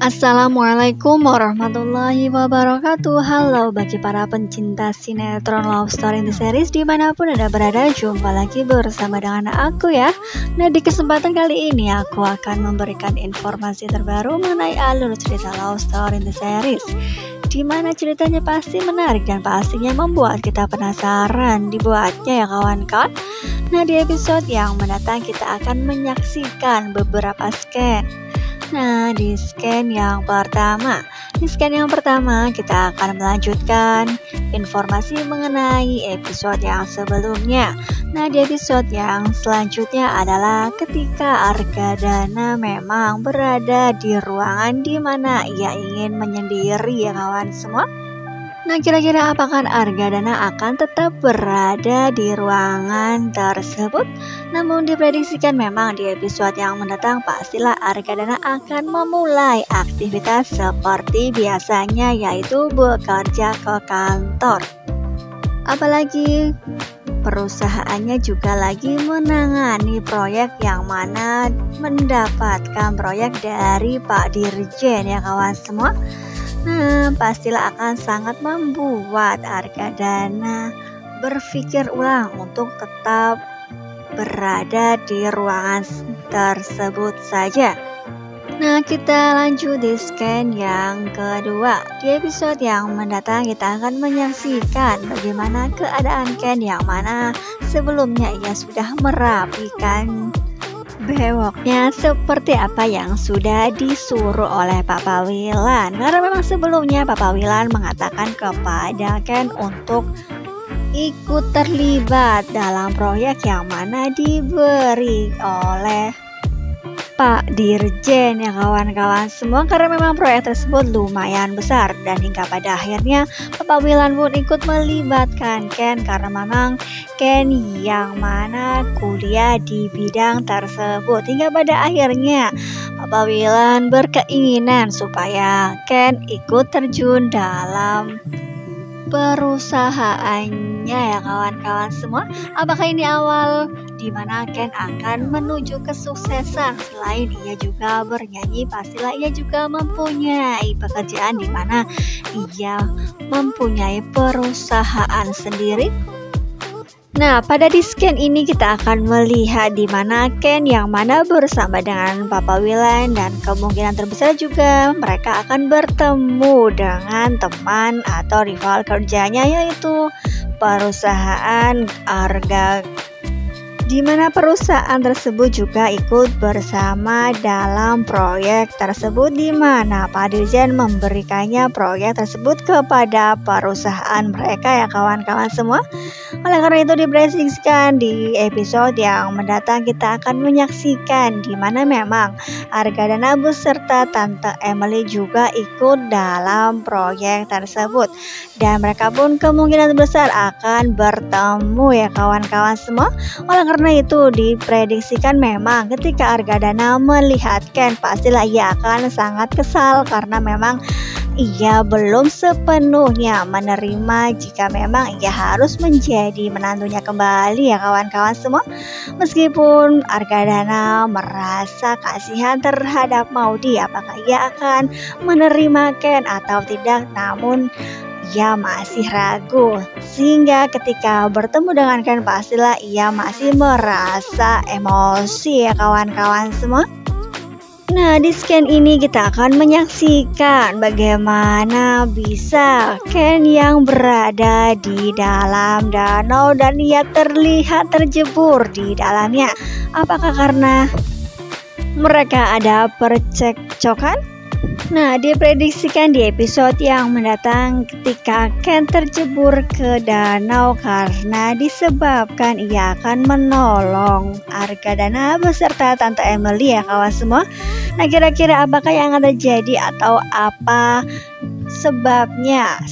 Assalamualaikum warahmatullahi wabarakatuh. Halo bagi para pencinta sinetron Love Story in the Series dimanapun Anda berada, jumpa lagi bersama dengan aku ya. Nah, di kesempatan kali ini aku akan memberikan informasi terbaru mengenai alur cerita Love Story in the Series, dimana ceritanya pasti menarik dan pastinya membuat kita penasaran dibuatnya ya kawan-kawan. Nah, di episode yang mendatang kita akan menyaksikan beberapa scan. Nah, di scan yang pertama kita akan melanjutkan informasi mengenai episode yang sebelumnya. Nah, di episode yang selanjutnya adalah ketika Argadana memang berada di ruangan di mana ia ingin menyendiri ya kawan semua. Nah, kira-kira apakah Argadana akan tetap berada di ruangan tersebut? Namun diprediksikan memang di episode yang mendatang pastilah Argadana akan memulai aktivitas seperti biasanya, yaitu bekerja ke kantor. Apalagi perusahaannya juga lagi menangani proyek yang mana mendapatkan proyek dari Pak Dirjen ya kawan semua. Nah, pastilah akan sangat membuat Argadana berpikir ulang untuk tetap berada di ruangan tersebut saja. Nah, kita lanjut di scan yang kedua. Di episode yang mendatang kita akan menyaksikan bagaimana keadaan Ken yang mana sebelumnya ia sudah merapikan bewoknya seperti apa yang sudah disuruh oleh Papa Wilan. Karena memang sebelumnya Papa Wilan mengatakan kepada Ken untuk ikut terlibat dalam proyek yang mana diberi oleh Pak Dirjen ya kawan-kawan semua, karena memang proyek tersebut lumayan besar dan hingga pada akhirnya Papa Wilan pun ikut melibatkan Ken karena memang Ken yang mana kuliah di bidang tersebut. Hingga pada akhirnya Papa Wilan berkeinginan supaya Ken ikut terjun dalam perusahaannya ya kawan-kawan semua. Apakah ini awal di mana Ken akan menuju kesuksesan? Selain ia juga bernyanyi, pastilah ia juga mempunyai pekerjaan di mana ia mempunyai perusahaan sendiri. Nah, pada di scan ini kita akan melihat di mana Ken yang mana bersama dengan Papa Wilan dan kemungkinan terbesar juga mereka akan bertemu dengan teman atau rival kerjanya, yaitu perusahaan Arga, di mana perusahaan tersebut juga ikut bersama dalam proyek tersebut, di mana Pak Dirjen memberikannya proyek tersebut kepada perusahaan mereka ya kawan-kawan semua. Oleh karena itu diprediksikan di episode yang mendatang kita akan menyaksikan di mana memang Argadana beserta Tante Emily juga ikut dalam proyek tersebut dan mereka pun kemungkinan besar akan bertemu ya kawan-kawan semua. Oleh karena itu diprediksikan memang ketika Argadana melihat Ken pastilah ia akan sangat kesal karena memang ia belum sepenuhnya menerima jika memang ia harus menjadi menantunya kembali ya kawan-kawan semua. Meskipun Argadana merasa kasihan terhadap Maudy, apakah ia akan menerima Ken atau tidak, namun ia masih ragu, sehingga ketika bertemu dengan Ken pastilah ia masih merasa emosi ya kawan-kawan semua. Nah, di scan ini kita akan menyaksikan bagaimana bisa Ken yang berada di dalam danau dan ia terlihat terjebur di dalamnya. Apakah karena mereka ada percekcokan? Nah, diprediksikan di episode yang mendatang ketika Ken terjebur ke danau karena disebabkan ia akan menolong Argadana beserta Tante Emily ya kawan semua. Nah, kira-kira apakah yang akan terjadi atau apa sebabnya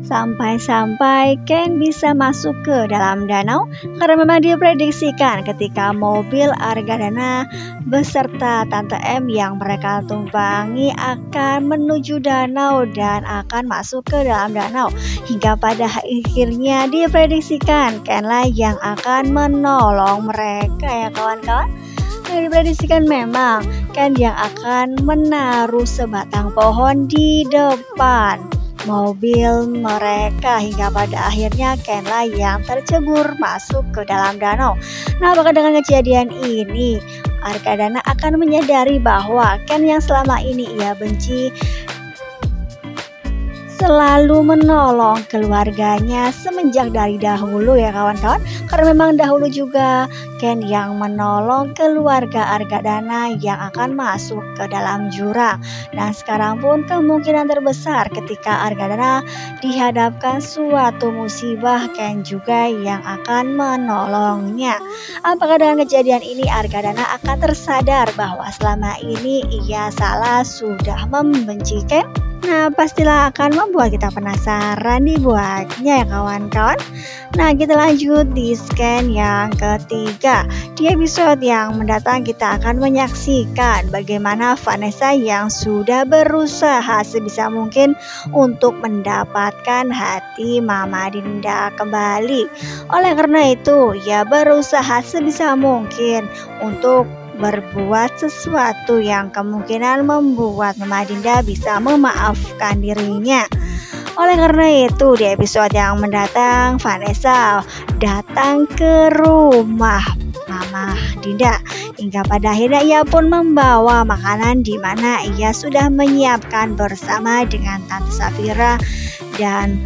sampai Ken bisa masuk ke dalam danau? Karena memang diprediksikan ketika mobil Argadana beserta Tante M yang mereka tumpangi akan menuju danau dan akan masuk ke dalam danau, hingga pada akhirnya diprediksikan Kenlah yang akan menolong mereka ya kawan-kawan. diprediksikan memang Ken yang akan menaruh sebatang pohon di depan mobil mereka hingga pada akhirnya Kenlah yang tercebur masuk ke dalam danau. Nah, apakah dengan kejadian ini Argadana akan menyadari bahwa Ken yang selama ini ia benci selalu menolong keluarganya semenjak dari dahulu ya kawan-kawan, karena memang dahulu juga Ken yang menolong keluarga Argadana yang akan masuk ke dalam jurang. Dan sekarang pun kemungkinan terbesar ketika Argadana dihadapkan suatu musibah, Ken juga yang akan menolongnya. Apakah dengan kejadian ini Argadana akan tersadar bahwa selama ini ia salah, sudah membenci Ken? Nah, pastilah akan membuat kita penasaran dibuatnya ya kawan-kawan. Nah, kita lanjut di scan yang ketiga. Di episode yang mendatang kita akan menyaksikan bagaimana Vanessa yang sudah berusaha sebisa mungkin untuk mendapatkan hati Mama Dinda kembali. Oleh karena itu, ia berusaha sebisa mungkin untuk berbuat sesuatu yang kemungkinan membuat Mama Dinda bisa memaafkan dirinya. Oleh karena itu, di episode yang mendatang Vanessa datang ke rumah Mama Dinda hingga pada akhirnya ia pun membawa makanan di mana ia sudah menyiapkan bersama dengan Tante Safira, dan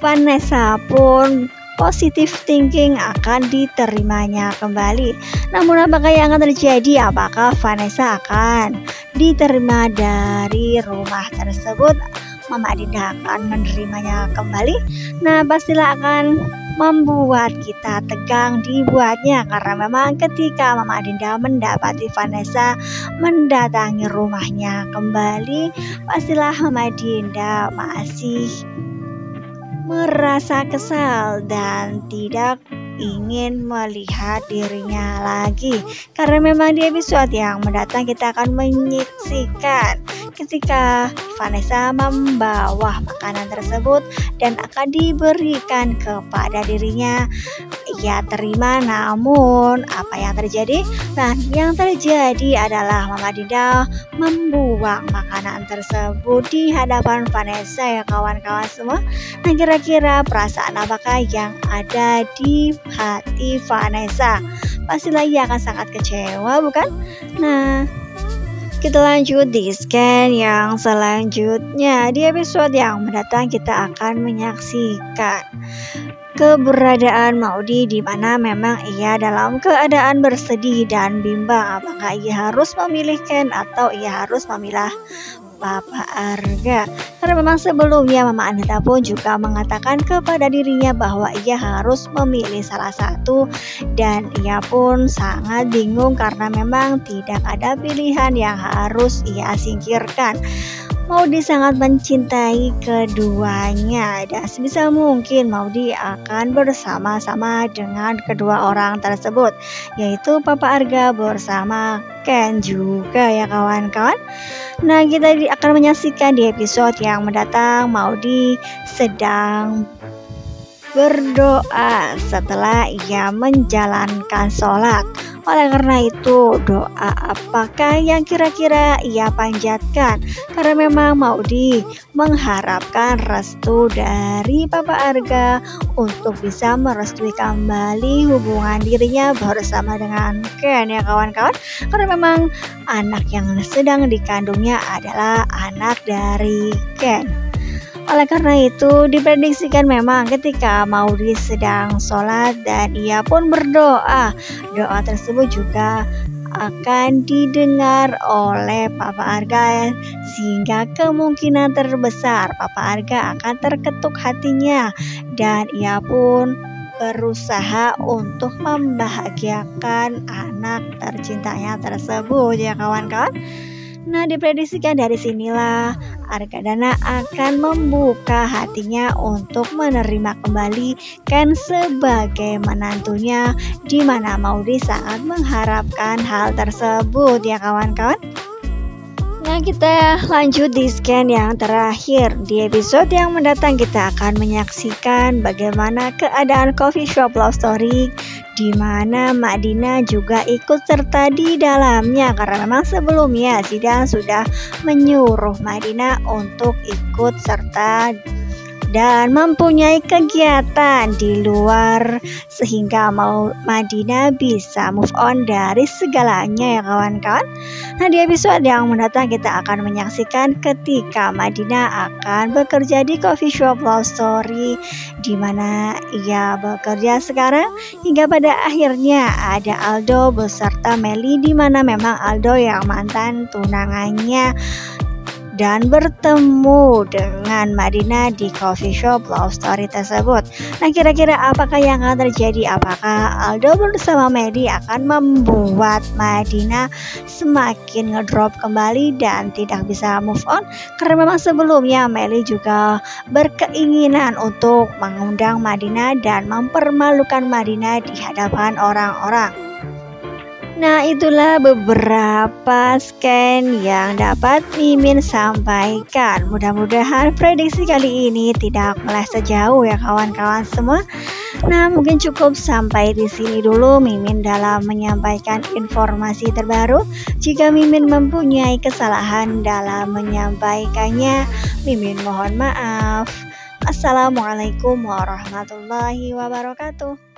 Vanessa pun positive thinking akan diterimanya kembali. Namun apakah yang akan terjadi? Apakah Vanessa akan diterima dari rumah tersebut? Mama Dinda akan menerimanya kembali? Nah, pastilah akan membuat kita tegang dibuatnya, karena memang ketika Mama Dinda mendapati Vanessa mendatangi rumahnya kembali, pastilah Mama Dinda masih merasa kesal dan tidak ingin melihat dirinya lagi, karena memang di episode yang mendatang kita akan menyaksikan ketika Vanessa membawa makanan tersebut dan akan diberikan kepada dirinya. Ia terima, namun apa yang terjadi? Nah, yang terjadi adalah Mama Dinda membuang makanan tersebut di hadapan Vanessa ya kawan-kawan semua. Nah, kira-kira perasaan apakah yang ada di hati Vanessa? Pastilah ia akan sangat kecewa, bukan? Nah, kita lanjut di scan yang selanjutnya. Di episode yang mendatang kita akan menyaksikan keberadaan Maudy di mana memang ia dalam keadaan bersedih dan bimbang apakah ia harus memilih Ken atau ia harus memilah Papa Arga. Karena memang sebelumnya Mama Anita pun juga mengatakan kepada dirinya bahwa ia harus memilih salah satu, dan ia pun sangat bingung karena memang tidak ada pilihan yang harus ia singkirkan. Maudy sangat mencintai keduanya dan sebisa mungkin Maudy akan bersama-sama dengan kedua orang tersebut, yaitu Papa Arga bersama Ken juga ya kawan-kawan. Nah, kita akan menyaksikan di episode yang mendatang Maudy sedang berdoa setelah ia menjalankan sholat. Oleh karena itu, doa apakah yang kira-kira ia panjatkan? Karena memang Maudy mengharapkan restu dari Papa Arga untuk bisa merestui kembali hubungan dirinya bersama dengan Ken ya kawan-kawan. Karena memang anak yang sedang dikandungnya adalah anak dari Ken. Oleh karena itu diprediksikan memang ketika Maudy sedang sholat dan ia pun berdoa, doa tersebut juga akan didengar oleh Papa Arga, sehingga kemungkinan terbesar Papa Arga akan terketuk hatinya dan ia pun berusaha untuk membahagiakan anak tercintanya tersebut ya kawan-kawan. Nah, diprediksikan dari sinilah Argadana akan membuka hatinya untuk menerima kembali Ken sebagai menantunya, di mana Maudy sangat mengharapkan hal tersebut ya kawan-kawan. Nah, kita lanjut di scan yang terakhir. Di episode yang mendatang kita akan menyaksikan bagaimana keadaan coffee shop love story di mana Madinah juga ikut serta di dalamnya karena memang sebelumnya Zidane sudah menyuruh Madinah untuk ikut serta dan mempunyai kegiatan di luar sehingga Madinah bisa move on dari segalanya ya kawan-kawan. Nah, di episode yang mendatang kita akan menyaksikan ketika Madinah akan bekerja di coffee shop love story di mana ia bekerja sekarang hingga pada akhirnya ada Aldo beserta Melly di mana memang Aldo yang mantan tunangannya dan bertemu dengan Madinah di coffee shop love story tersebut. Nah, kira-kira apakah yang akan terjadi? Apakah Aldo bersama Melly akan membuat Madinah semakin ngedrop kembali dan tidak bisa move on? Karena memang sebelumnya Melly juga berkeinginan untuk mengundang Madinah dan mempermalukan Madinah di hadapan orang-orang. Nah, itulah beberapa scan yang dapat Mimin sampaikan. Mudah-mudahan prediksi kali ini tidak meleset jauh ya kawan-kawan semua. Nah, mungkin cukup sampai di sini dulu Mimin dalam menyampaikan informasi terbaru. Jika Mimin mempunyai kesalahan dalam menyampaikannya, Mimin mohon maaf. Assalamualaikum warahmatullahi wabarakatuh.